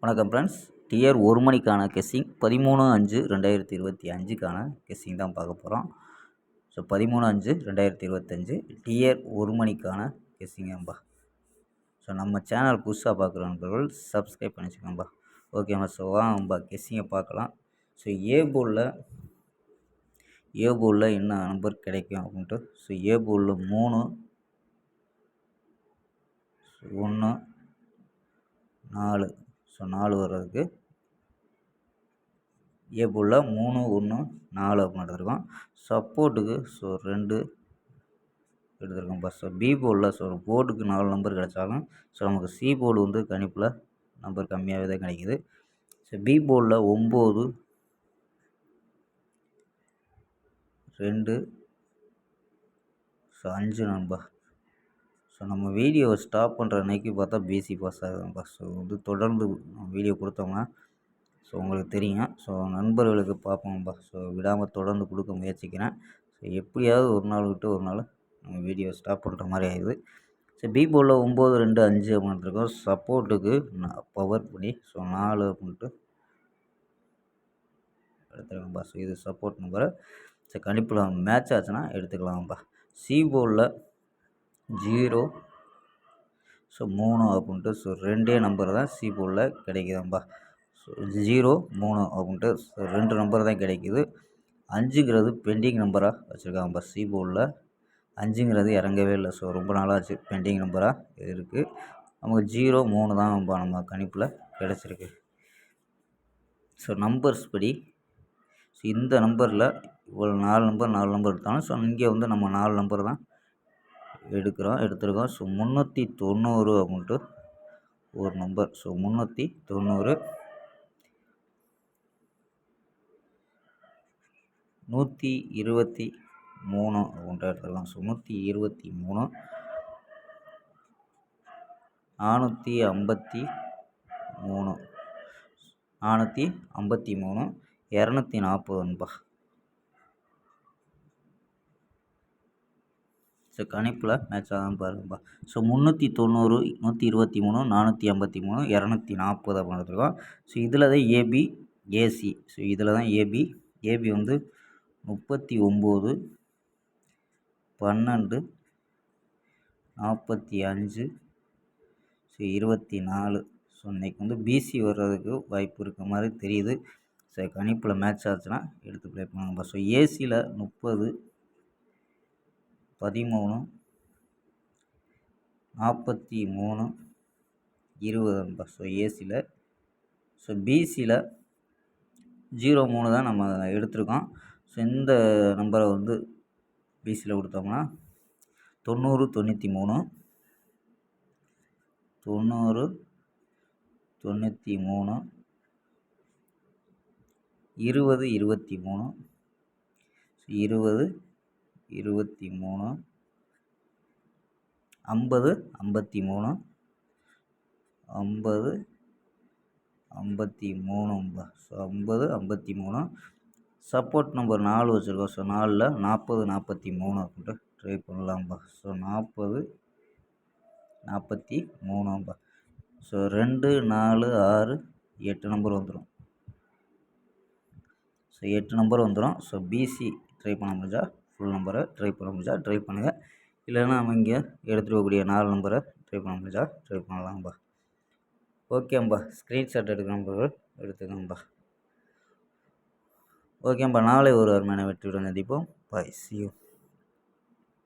வணக்கம் friends. TR 1 மணிக்கான guessing 13/5/2025க்கான guessing தான் பார்க்க போகிறோம். ஸோ 13/5/2025 டிஆர் 1 மணிக்கான கெஸ்ஸிங்கம்பா. ஸோ நம்ம சேனல் புதுசாக பார்க்குற நண்பர்கள் சப்ஸ்கிரைப் பண்ணி வச்சுக்கோங்கப்பா. ஓகேம்மா. ஸோ வாங்கப்பா கெஸ்ஸிங்கை பார்க்கலாம். ஸோ ஏ போர்டில் என்ன நம்பர் கிடைக்கும் அப்படின்ட்டு. ஸோ ஏ போர்டில் 3 1 4. ஸோ 4 வர்றதுக்கு ஏ போர்டில் 3 1 4 அப்படின்னு எடுத்துருக்கோம். சப்போர்ட்டுக்கு 2 எடுத்துருக்கோம்ப்பா. ஸோ பி போர்டில் போர்டுக்கு 4 நம்பர் கிடைச்சாலும் நமக்கு சி போர்டு கணிப்பில் நம்பர் கம்மியாகவே தான் கிடைக்கிது. ஸோ பி போர்டில் 9 2 5 நண்பா. ஸோ நம்ம வீடியோவை ஸ்டாப் பண்ணுற அன்னைக்கு பார்த்தா பிசி பாஸ் ஆகுதுப்பா. ஸோ தொடர்ந்து வீடியோ கொடுத்தோம்னா உங்களுக்கு தெரியும். ஸோ நண்பர்களுக்கு பார்ப்போம்ப்பா. ஸோ விடாமல் தொடர்ந்து கொடுக்க முயற்சிக்கிறேன். ஸோ எப்படியாவது ஒரு நாள் விட்டு ஒரு நாள் நம்ம வீடியோ ஸ்டாப் பண்ணுற மாதிரி ஆகிடுது. ஸோ பி போர்டில் 9 2 5 அப்படின்னு இருக்கோம். சப்போர்ட்டுக்கு பவர் பண்ணி 4 அப்படின்ட்டு எடுத்துக்கலாம்ப்பா. ஸோ இது சப்போர்ட் நம்பரை. ஸோ கணிப்பில் மேட்ச் ஆச்சுன்னா எடுத்துக்கலாம்ப்பா. சி போர்டில் 0 3 அப்படின்ட்டு 2 நம்பர் தான் சி போர்டில் கிடைக்குதும்பா. ஸோ 0 3 அப்படின்ட்டு 2 நம்பர் தான் கிடைக்குது. 5ங்கிறது பெண்டிங் நம்பராக வச்சுருக்காங்கப்பா. சி போர்டில் 5ங்கிறது இறங்கவே இல்லை. ஸோ ரொம்ப நாளாச்சு பெண்டிங் நம்பராக இருக்குது. நமக்கு 0 3 தான் நம்ம கணிப்பில் கிடச்சிருக்கு. ஸோ நம்பர்ஸ் படி இந்த நம்பரில் இவ்வளோ 4 நம்பர் எடுத்தாலும் இங்கே நம்ம 4 நம்பர் தான் எடுத்துருக்கோம். ஸோ 390 அப்படின்ட்டு ஒரு நம்பர். ஸோ 390 123 அப்படின்ட்டு எடுத்துருக்கோம். ஸோ 123 453 240 ஸோ கணிப்பில் மேட்ச் ஆகாமல் பாருங்கப்பா. ஸோ 390 123 453 240 அப்படின்னு எடுத்துருக்கோம். ஸோ இதில் தான் ஏபி ஏசி. ஸோ இதில் தான் ஏபி 39 12 45 ஸோ 24. ஸோ இன்றைக்கி பிசி வர்றதுக்கு வாய்ப்பு இருக்க மாதிரி தெரியுது. ஸோ கணிப்பில் மேட்ச் ஆச்சுன்னா எடுத்து ப்ளே பண்ணுங்கப்பா. ஸோ ஏசியில் 30 13 43 20. ஸோ ஏசியில். ஸோ பிசியில் 0 3 தான் நம்ம எடுத்திருக்கோம். ஸோ இந்த நம்பரை பிசியில் கொடுத்தோம்னா 90 93 90 93 20 23 20 23 50 53 50 53. ஸோ 50 53 சப்போர்ட் நம்பர் 4 வச்சுருக்கோம். ஸோ 4ல் 40 43 அப்படின்ட்டு ட்ரை பண்ணலாம்ப்பா. ஸோ 40 43. ஸோ 2 4 6 8 நம்பர் வந்துடும். ஸோ 8 நம்பர் வந்துடும். ஸோ பிசி ட்ரை பண்ண முடிஞ்சா ஃபுல் நம்பரை ட்ரை பண்ண முடிஞ்சா ட்ரை பண்ணுங்கள். இல்லைன்னா நம்ம இங்கே எடுத்துகிட்டு போகக்கூடிய 4 நம்பரை ட்ரை பண்ண முடிஞ்சா ட்ரை பண்ணலாம்ப்பா. ஓகேம்பா. ஸ்க்ரீன்ஷாட் எடுக்கிற நம்பர்கள் எடுத்துக்கோங்கப்பா. ஓகேம்பா. நாளை ஒரு அருமையான வெற்றியுடன் சந்திப்போம். பாய். See you.